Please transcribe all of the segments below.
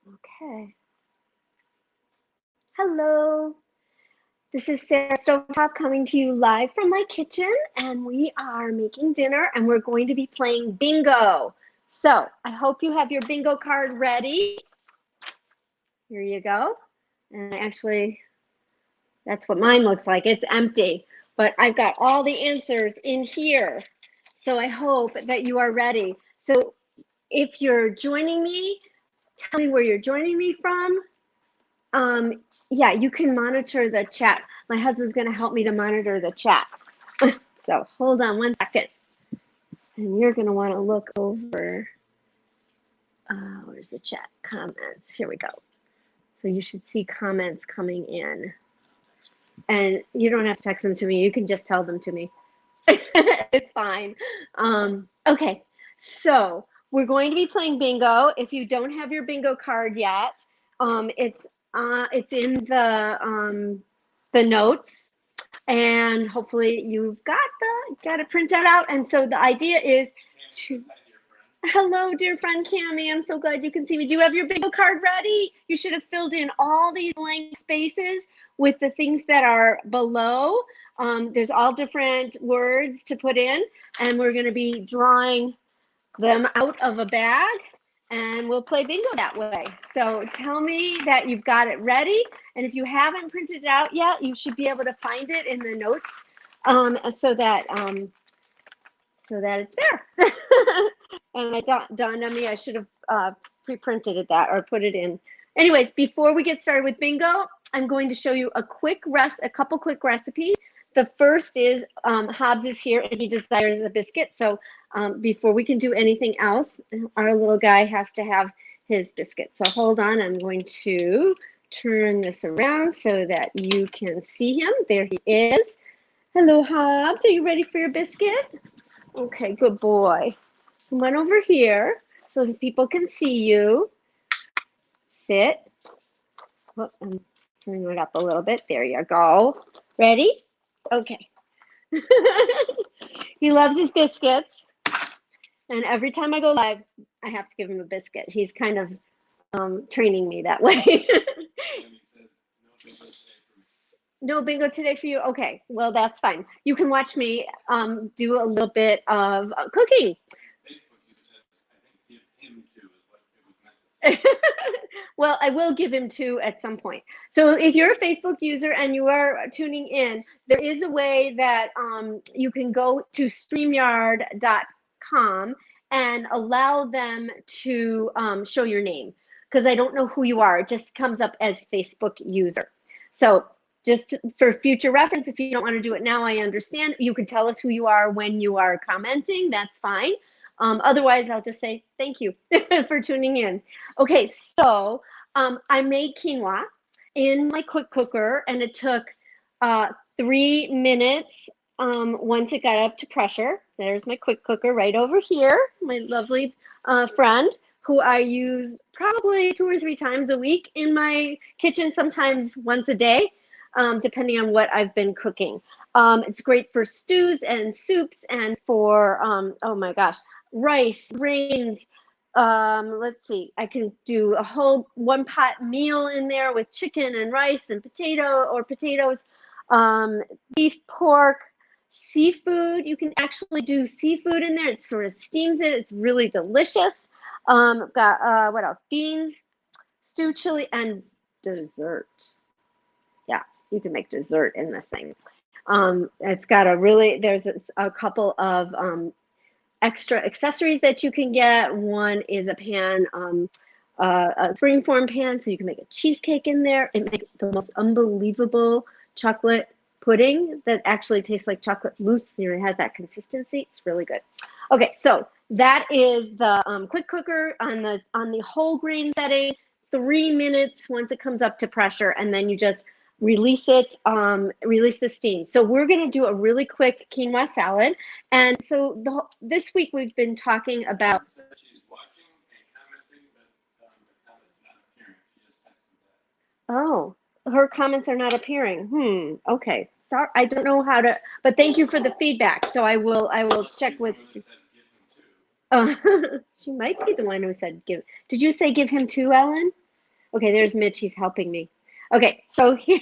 Okay. Hello. This is Sara Stovetop coming to you live from my kitchen, and we are making dinner, and we're going to be playing bingo. So I hope you have your bingo card ready. Here you go. And actually, that's what mine looks like. It's empty, but I've got all the answers in here. So I hope that you are ready. So if you're joining me, tell me where you're joining me from. Yeah, you can monitor the chat. My husband's going to help me to monitor the chat. So hold on 1 second. And you're going to want to look over, where's the chat? Comments. Here we go. So you should see comments coming in. And you don't have to text them to me. You can just tell them to me. It's fine. Okay, so we're going to be playing bingo. If you don't have your bingo card yet, it's in the notes, and hopefully you've got it printed out. And so the idea is to. Hello, dear friend Cammie. I'm so glad you can see me. Do you have your bingo card ready? You should have filled in all these blank spaces with the things that are below. There's all different words to put in, and we're going to be drawing them out of a bag, and we'll play bingo that way. So tell me that you've got it ready, and if you haven't printed it out yet, you should be able to find it in the notes, so that it's there. And it dawned on me I should have pre-printed it that or put it in. Anyways, before we get started with bingo, I'm going to show you a couple quick recipes. The first is Hobbs is here and he desires a biscuit. So before we can do anything else, our little guy has to have his biscuit. So hold on, I'm going to turn this around so that you can see him. There he is. Hello, Hobbs. Are you ready for your biscuit? Okay, good boy. Come on over here so that people can see you. Sit. Oh, I'm turning it up a little bit. There you go. Ready? Okay. He loves his biscuits. And every time I go live, I have to give him a biscuit. He's kind of training me that way. No bingo today for you? Okay, well, that's fine. You can watch me do a little bit of cooking. Well, I will give him 2 at some point. So if you're a Facebook user and you are tuning in, there is a way that you can go to StreamYard.com and allow them to show your name, because I don't know who you are. It just comes up as Facebook user. So just for future reference, if you don't want to do it now, I understand. You can tell us who you are when you are commenting. That's fine. Otherwise, I'll just say thank you for tuning in. Okay, so I made quinoa in my quick cooker, and it took 3 minutes once it got up to pressure. There's my quick cooker right over here, my lovely friend, who I use probably 2 or 3 times a week in my kitchen, sometimes once a day, depending on what I've been cooking. It's great for stews and soups and for, oh my gosh, rice, grains. Let's see, I can do a whole 1-pot meal in there with chicken and rice and potatoes, beef, pork, seafood. You can actually do seafood in there. It sort of steams it. It's really delicious. Got what else? Beans, stew, chili, and dessert. Yeah, you can make dessert in this thing. It's got there's a couple of extra accessories that you can get. One is a pan, a springform pan, so you can make a cheesecake in there. It makes the most unbelievable chocolate pudding that actually tastes like chocolate mousse. It has that consistency. It's really good. Okay, so that is the quick cooker on the whole grain setting. 3 minutes once it comes up to pressure, and then you just release it, release the steam. So we're going to do a really quick quinoa salad. And so this week we've been talking about. Oh, her comments are not appearing. Okay. Sorry, I don't know how to, but thank you for the feedback. So I will check with. She might be the one who said give. Did you say give him 2, Ellen? Okay, there's Mitch. He's helping me. Okay, so here,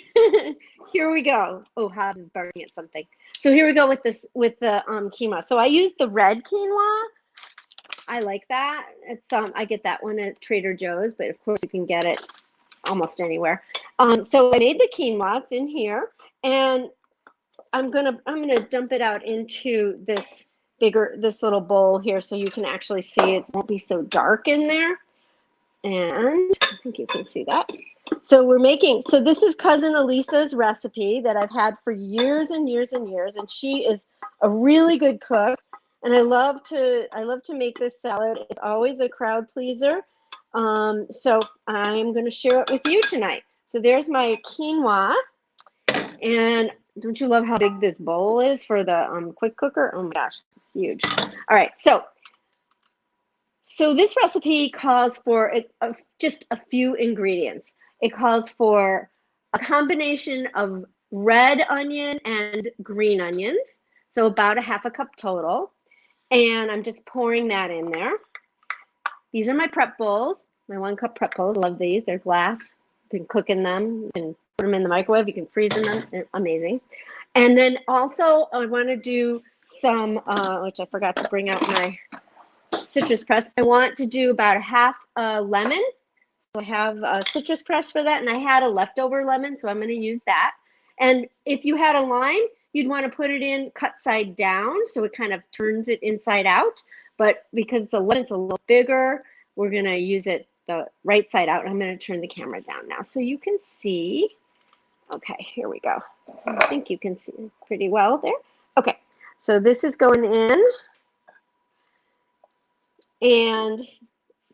here we go. Oh, Hobbs is barking at something. So here we go with this, with the quinoa. So I used the red quinoa. I like that. It's I get that one at Trader Joe's, but of course you can get it almost anywhere. So I made the quinoa. It's in here, and I'm gonna dump it out into this little bowl here, so you can actually see it won't be so dark in there. And I think you can see that. So we're making, so this is Cousin Elisa's recipe that I've had for years and years and years, and she is a really good cook. And I love to make this salad. It's always a crowd pleaser. So I'm going to share it with you tonight. So there's my quinoa, and don't you love how big this bowl is for the quick cooker? Oh my gosh, it's huge. All right, so this recipe calls for just a few ingredients. It calls for a combination of red onion and green onions, so about a half a cup total. And I'm just pouring that in there. These are my prep bowls, my 1 cup prep bowls. Love these. They're glass. You can cook in them. You can put them in the microwave. You can freeze in them. They're amazing. And then also I want to do some, which I forgot to bring out my citrus press. I want to do about a half a lemon. So I have a citrus press for that, and I had a leftover lemon, so I'm going to use that. And if you had a lime, you'd want to put it in cut side down, so it kind of turns it inside out. But because the lemon's a little bigger, we're going to use it the right side out. I'm going to turn the camera down now so you can see. Okay, here we go. I think you can see pretty well there. Okay, so this is going in. And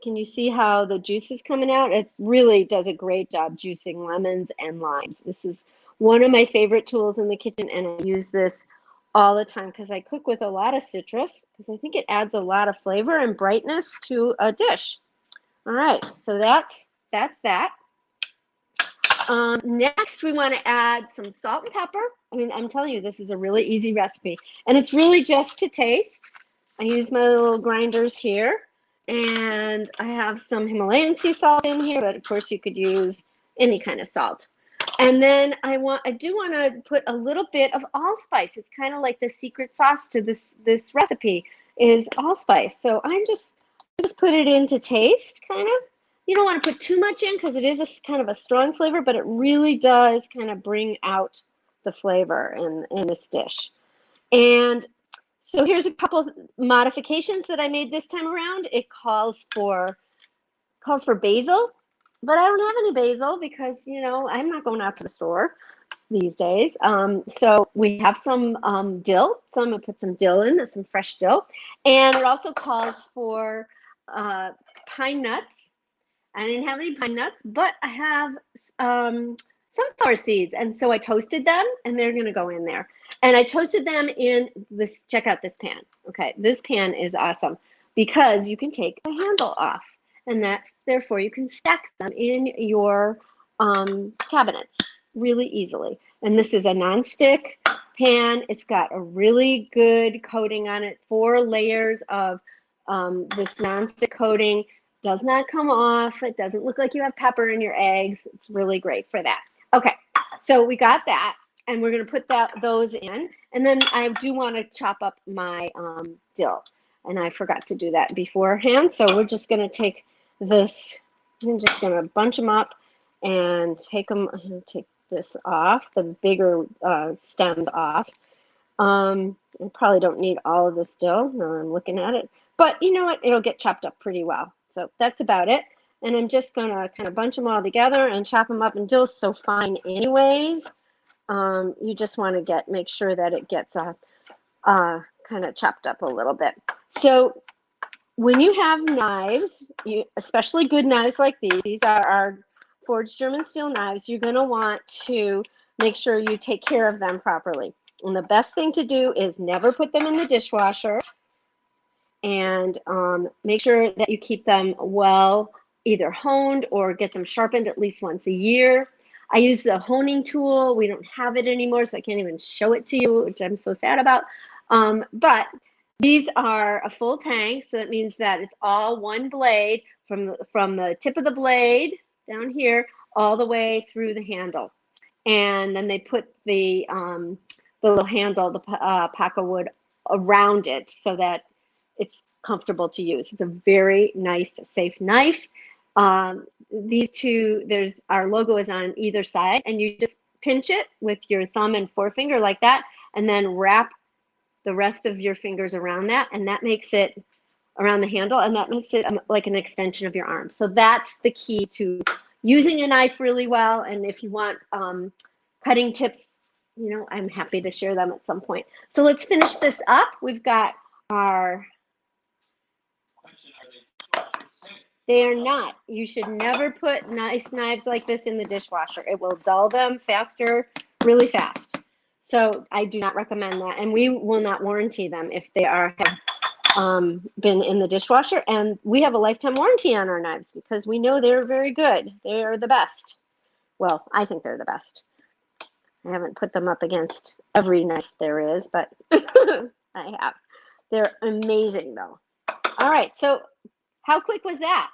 can you see how the juice is coming out? It really does a great job juicing lemons and limes. This is one of my favorite tools in the kitchen, and I use this all the time because I cook with a lot of citrus because I think it adds a lot of flavor and brightness to a dish. All right, so that's that. Next, we want to add some salt and pepper. I mean, I'm telling you, this is a really easy recipe, and it's really just to taste. I use my little grinders here, and I have some Himalayan sea salt in here, but of course you could use any kind of salt. And then I do want to put a little bit of allspice. It's kind of like the secret sauce to this recipe is allspice. So I just put it in to taste, kind of. You don't want to put too much in because it is a kind of a strong flavor, but it really does kind of bring out the flavor in this dish. And so here's a couple of modifications that I made this time around. It calls for basil, but I don't have any basil because, you know, I'm not going out to the store these days. So we have some dill. So I'm going to put some dill in, some fresh dill. And it also calls for pine nuts. I didn't have any pine nuts, but I have sunflower seeds. And so I toasted them, and they're going to go in there. And I toasted them in this, check out this pan. Okay, this pan is awesome because you can take the handle off, and that therefore you can stack them in your cabinets really easily. And this is a nonstick pan. It's got a really good coating on it, 4 layers of this nonstick coating. Does not come off. It doesn't look like you have pepper in your eggs. It's really great for that. Okay, so we got that, and we're going to put those in. And then I do want to chop up my dill, and I forgot to do that beforehand. So we're just going to take this. I'm just going to bunch them up and take this off, the bigger stems off. I probably don't need all of this dill. Now I'm looking at it, but you know what? It'll get chopped up pretty well. So that's about it. And I'm just going to kind of bunch them all together and chop them up. And dill's so fine anyways. You just want to make sure that it gets kind of chopped up a little bit. So when you have knives, especially good knives like these are our forged German steel knives, you're going to want to make sure you take care of them properly. And the best thing to do is never put them in the dishwasher. And make sure that you keep them well either honed or get them sharpened at least once a year. I use a honing tool. We don't have it anymore, so I can't even show it to you, which I'm so sad about. But these are a full tang, so that means that it's all one blade from the tip of the blade down here all the way through the handle. And then they put the little handle, the paca wood around it so that it's comfortable to use. It's a very nice, safe knife. These two, our logo is on either side, and you just pinch it with your thumb and forefinger like that, and then wrap the rest of your fingers around that, and that makes it around the handle, and that makes it like an extension of your arm. So that's the key to using a knife really well. And if you want cutting tips, you know, I'm happy to share them at some point. So let's finish this up. We've got our... They are not. You should never put nice knives like this in the dishwasher. It will dull them faster, really fast. So I do not recommend that. And we will not warranty them if they have been in the dishwasher. And we have a lifetime warranty on our knives because we know they're very good. They're the best. Well, I think they're the best. I haven't put them up against every knife there is, but I have. They're amazing though. All right, so how quick was that?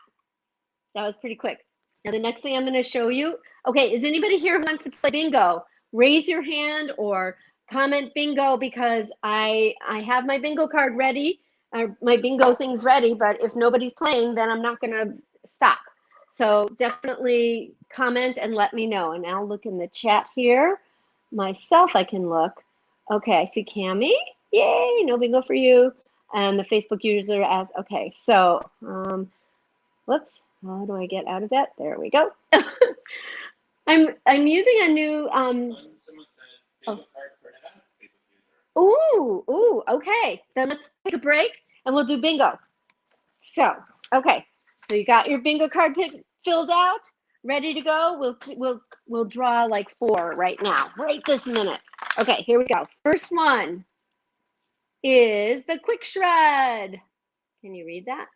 That was pretty quick. Now the next thing I'm going to show you. Okay, is anybody here who wants to play bingo? Raise your hand or comment bingo, because I have my bingo card ready, my bingo things ready, but if nobody's playing, then I'm not going to stop. So definitely comment and let me know. And I'll look in the chat here. Myself, I can look. Okay, I see Cami. Yay, no bingo for you. And the Facebook user asks, okay, so, whoops. How do I get out of that? There we go. I'm using a new ooh, okay. Then let's take a break and we'll do bingo. So, okay. So you got your bingo card filled out, ready to go. We'll draw like 4 right now, right this minute. Okay, here we go. First one is the quick shred. Can you read that?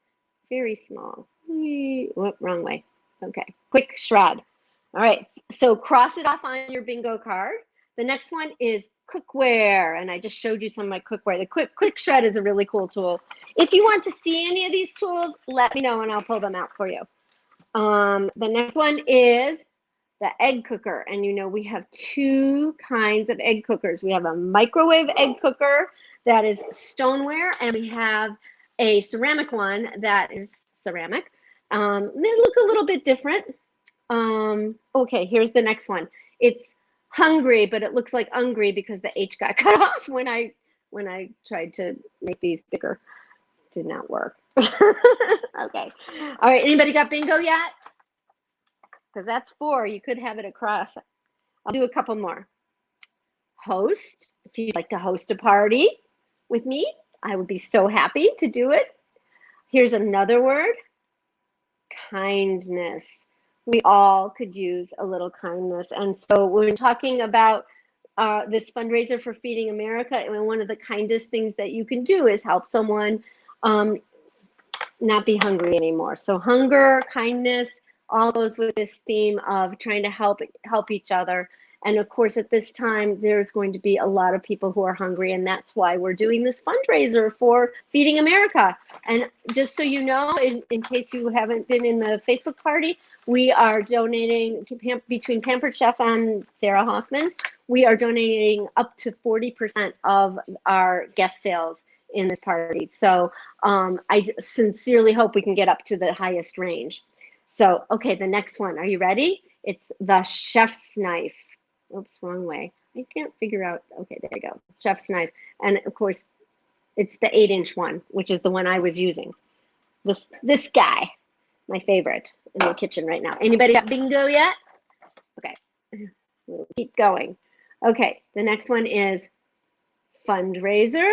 Very small. Whoop, wrong way. Okay, quick shred. All right, so cross it off on your bingo card. The next one is cookware, and I just showed you some of my cookware. The quick shred is a really cool tool. If you want to see any of these tools, let me know and I'll pull them out for you. The next one is the egg cooker, and you know we have 2 kinds of egg cookers. We have a microwave egg cooker that is stoneware, and we have a ceramic one that is ceramic. They look a little bit different. Okay, here's the next one. It's hungry, but it looks like hungry because the H got cut off when I tried to make these bigger. Did not work. Okay. All right, anybody got bingo yet? Because that's 4. You could have it across. I'll do a couple more. Host. If you'd like to host a party with me, I would be so happy to do it. Here's another word. Kindness. We all could use a little kindness. And so we're talking about this fundraiser for Feeding America. And one of the kindest things that you can do is help someone not be hungry anymore. So hunger, kindness, all goes with this theme of trying to help each other. And of course, at this time, there's going to be a lot of people who are hungry, and that's why we're doing this fundraiser for Feeding America. And just so you know, in case you haven't been in the Facebook party, we are donating, between Pampered Chef and Sara Hoffman, we are donating up to 40% of our guest sales in this party. So I sincerely hope we can get up to the highest range. So, okay, the next one, are you ready? It's the chef's knife. Oops, wrong way. I can't figure out. Okay, there you go. Chef's knife. And of course, it's the 8-inch one, which is the one I was using. This guy, my favorite in the kitchen right now. Anybody got bingo yet? Okay, we'll keep going. Okay, the next one is fundraiser,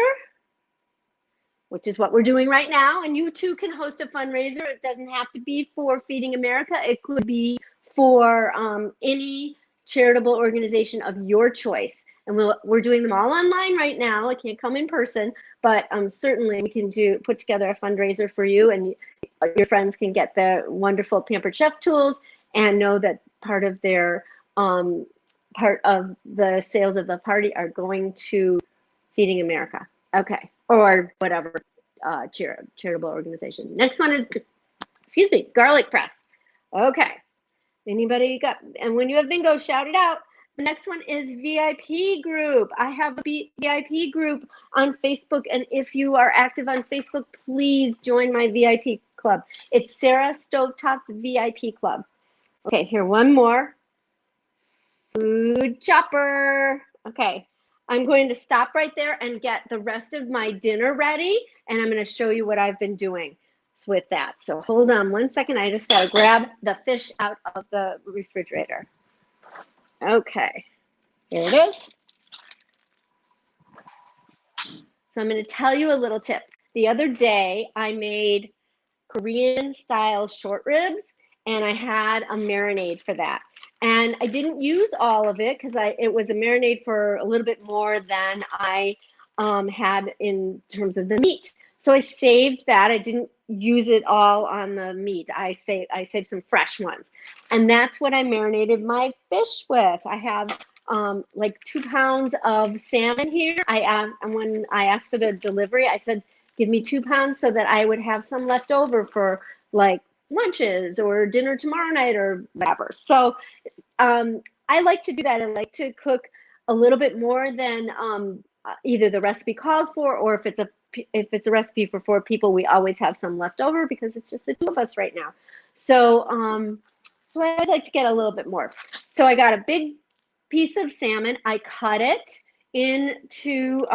which is what we're doing right now. And you too can host a fundraiser. It doesn't have to be for Feeding America. It could be for any charitable organization of your choice. And we're doing them all online right now. I can't come in person, but certainly we can put together a fundraiser for you, and your friends can get the wonderful Pampered Chef tools and know that part of the sales of the party are going to Feeding America. Okay, or whatever charitable organization. Next one is, garlic press. Okay. Anybody got, and when you have bingo, shout it out. The next one is VIP group. I have a VIP group on Facebook, and if you are active on Facebook, please join my VIP club. It's Sara Stovetop's VIP club. Okay, here, one more. Food chopper. Okay, I'm going to stop right there and get the rest of my dinner ready, and I'm going to show you what I've been doing with that. So hold on one second. I just got to grab the fish out of the refrigerator. Okay, here it is. So I'm going to tell you a little tip. The other day, I made Korean style short ribs, and I had a marinade for that. And I didn't use all of it because it was a marinade for a little bit more than I had in terms of the meat. So I saved that. I didn't use it all on the meat. I saved some fresh ones. And that's what I marinated my fish with. I have like 2 pounds of salmon here. When I asked for the delivery, I said, give me 2 pounds so that I would have some left over for like lunches or dinner tomorrow night or whatever. So I like to do that. I like to cook a little bit more than either the recipe calls for, or if it's a recipe for 4 people, we always have some left over because it's just the 2 of us right now. So so I would like to get a little bit more. So I got a big piece of salmon. I cut it into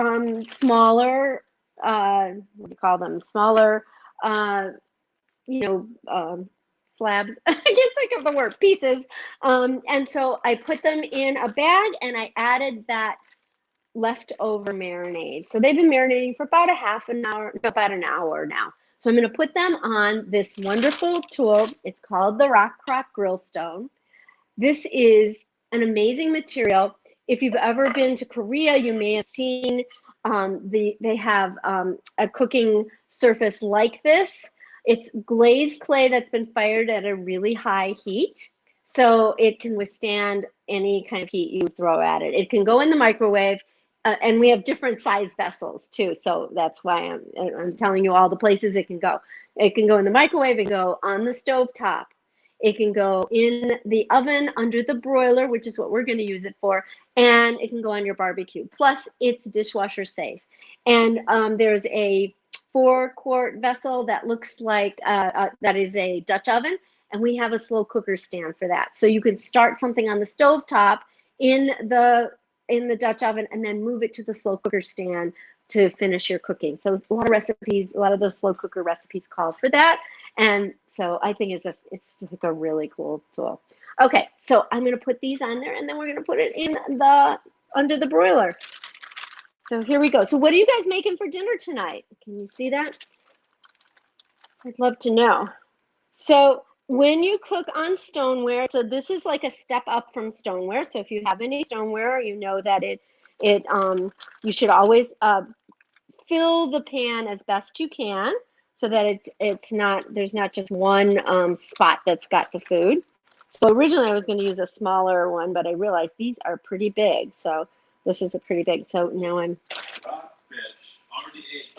smaller, what do you call them? Smaller, slabs. I can't think of the word, pieces. And so I put them in a bag, and I added that leftover marinade. So they've been marinating for about about an hour now. So I'm going to put them on this wonderful tool. It's called the Rock Crock Grillstone. This is an amazing material. If you've ever been to Korea, you may have seen they have a cooking surface like this. It's glazed clay that's been fired at a really high heat, so it can withstand any kind of heat you throw at it. It can go in the microwave, and we have different size vessels too, so that's why I'm telling you all the places it can go. It can go in the microwave, it can go on the stove top. It can go in the oven under the broiler, which is what we're going to use it for, and it can go on your barbecue. Plus, it's dishwasher safe. And there's a 4-quart vessel that looks like that is a Dutch oven, and we have a slow cooker stand for that. So you could start something on the stove top in the Dutch oven and then move it to the slow cooker stand to finish your cooking. So a lot of recipes, a lot of those slow cooker recipes call for that. And so I think it's like a really cool tool. Okay, so I'm going to put these on there, and then we're going to put it in under the broiler. So here we go. So what are you guys making for dinner tonight? Can you see that? I'd love to know. So when you cook on stoneware, so this is like a step up from stoneware. So if you have any stoneware, you know that you should always fill the pan as best you can, so that there's not just one spot that's got the food. So originally I was going to use a smaller one, but I realized these are pretty big. So this is a pretty big. So now I'm. Rockfish, already ate.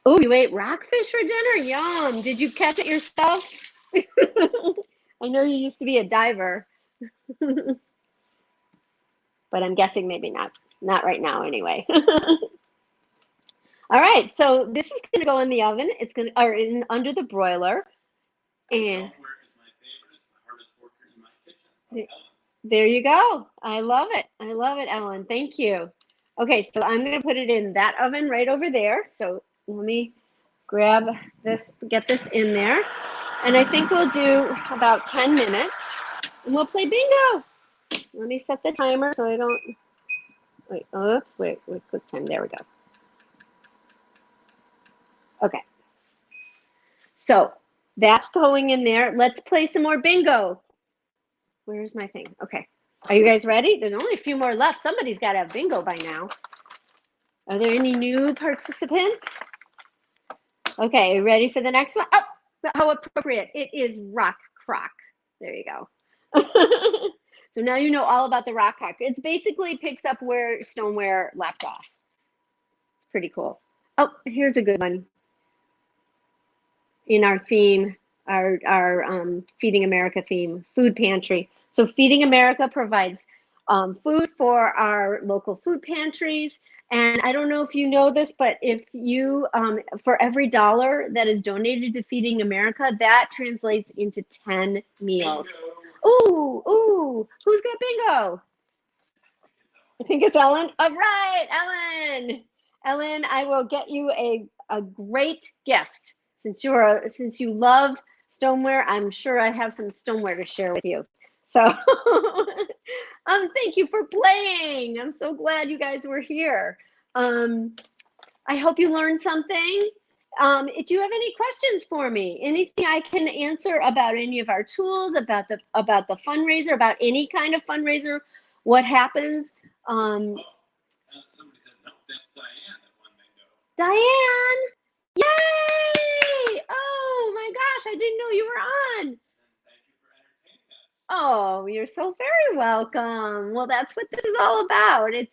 Oh, you ate rockfish for dinner? Yum. Did you catch it yourself? I know you used to be a diver, but I'm guessing maybe not right now anyway. All right, so this is going to go in the oven. It's going to, under the broiler. And there you go. I love it. I love it, Ellen. Thank you. Okay, so I'm going to put it in that oven right over there. So let me grab this, get this in there. And I think we'll do about 10 minutes, and we'll play bingo. Let me set the timer so I don't, wait, oops, wait, quick time. There we go. Okay. So that's going in there. Let's play some more bingo. Where's my thing? Okay. Are you guys ready? There's only a few more left. Somebody's got to have bingo by now. Are there any new participants? Okay, ready for the next one? Oh, how appropriate. It is rock crock. There you go. So now you know all about the rock crock. It basically picks up where stoneware left off. It's pretty cool. Oh, here's a good one in our theme. our Feeding America theme, food pantry. So Feeding America provides food for our local food pantries. And I don't know if you know this, but if you, for every $1 that is donated to Feeding America, that translates into 10 meals. Ooh, ooh, who's got bingo? I think it's Ellen. All right, Ellen. Ellen, I will get you a great gift. Since you love stoneware, I'm sure I have some stoneware to share with you. So thank you for playing. I'm so glad you guys were here. I hope you learned something. Do you have any questions for me? Anything I can answer about any of our tools, about the fundraiser, about any kind of fundraiser, what happens? Somebody said, no, that's Diane that won bingo. Diane! Yay! Oh my gosh, I didn't know you were on. And thank you for entertaining us. Oh, you're so very welcome. Well, that's what this is all about. It's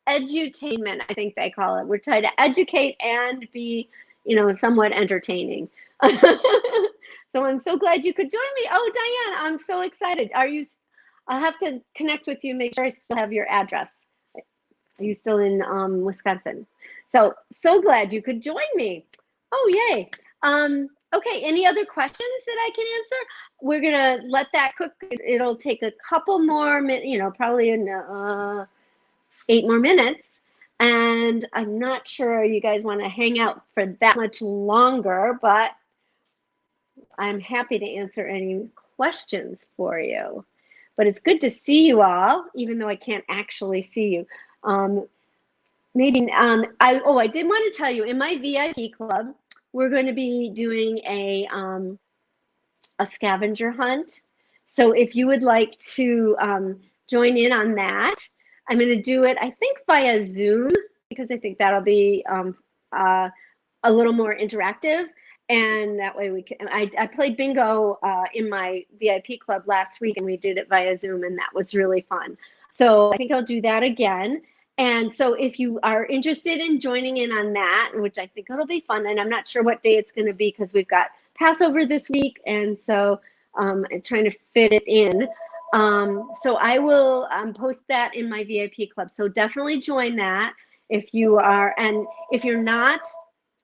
edutainment, I think they call it. We're trying to educate and be, somewhat entertaining. So I'm so glad you could join me. Oh, Diane, I'm so excited. I'll have to connect with you, make sure I still have your address. Are you still in Wisconsin? So glad you could join me. Oh, yay. Okay, any other questions that I can answer? We're gonna let that cook. It'll take a couple more minutes, probably in 8 more minutes. And I'm not sure you guys want to hang out for that much longer, but I'm happy to answer any questions for you. But it's good to see you all, even though I can't actually see you. I did want to tell you, in my VIP club, we're going to be doing a scavenger hunt. So if you would like to join in on that, I'm going to do it, I think, via Zoom, because I think that'll be a little more interactive. And that way we can, I played bingo in my VIP club last week, and we did it via Zoom, and that was really fun. So I think I'll do that again. And so if you are interested in joining in on that, which I think it'll be fun, and I'm not sure what day it's going to be because we've got Passover this week, and so I'm trying to fit it in. So I will post that in my VIP club. So definitely join that if you are, and if you're not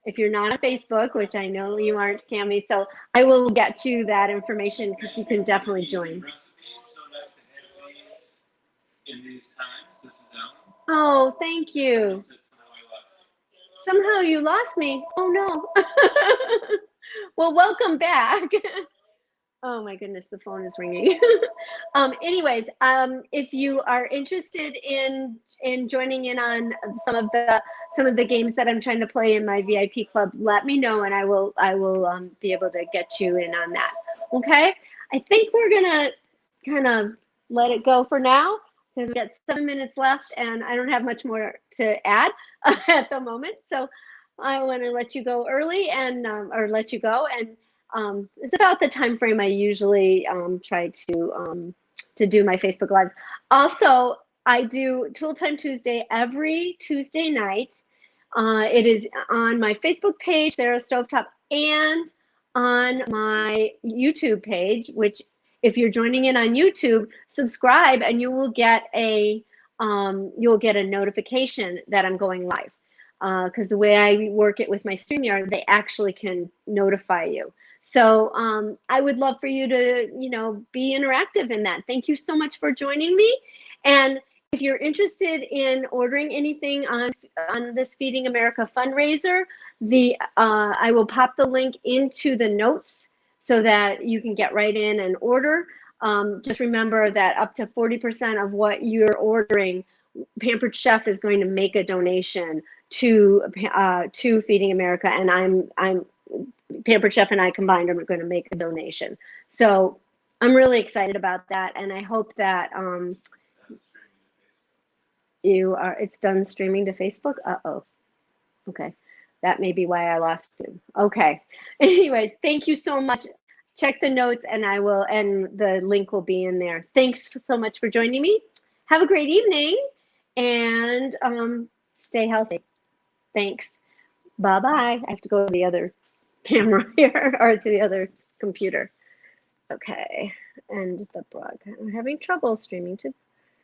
on Facebook, which I know you aren't, Cami, so I will get you that information because you can definitely join. Recipes, so nice to have these in these times. This is Ellen. Oh, thank you. Somehow you lost me. Oh no. Well, welcome back. Oh my goodness, the phone is ringing. Anyways, if you are interested in joining in on some of the games that I'm trying to play in my VIP club, let me know, and I will be able to get you in on that. Okay? I think we're gonna kind of let it go for now because we got 7 minutes left, and I don't have much more to add at the moment. So I want to let you go early and or let you go, and it's about the time frame I usually try to do my Facebook Lives. Also, I do Tool Time Tuesday every Tuesday night. It is on my Facebook page, Sara Stovetop, and on my YouTube page, which if you're joining in on YouTube, subscribe and you will get a notification that I'm going live. Because the way I work it with my StreamYard, they actually can notify you. So I would love for you to, be interactive in that. Thank you so much for joining me. And if you're interested in ordering anything on this Feeding America fundraiser, I will pop the link into the notes so that you can get right in and order. Just remember that up to 40% of what you're ordering, Pampered Chef is going to make a donation to Feeding America, and I'm Pampered Chef and I combined are going to make a donation. So I'm really excited about that, and I hope that it's done streaming to Facebook. Uh-oh. Okay. That may be why I lost you. Okay. Anyways, thank you so much. Check the notes and the link will be in there. Thanks so much for joining me. Have a great evening and stay healthy. Thanks. Bye-bye. I have to go to the other camera here or to the other computer. Okay, and the blog. I'm having trouble streaming to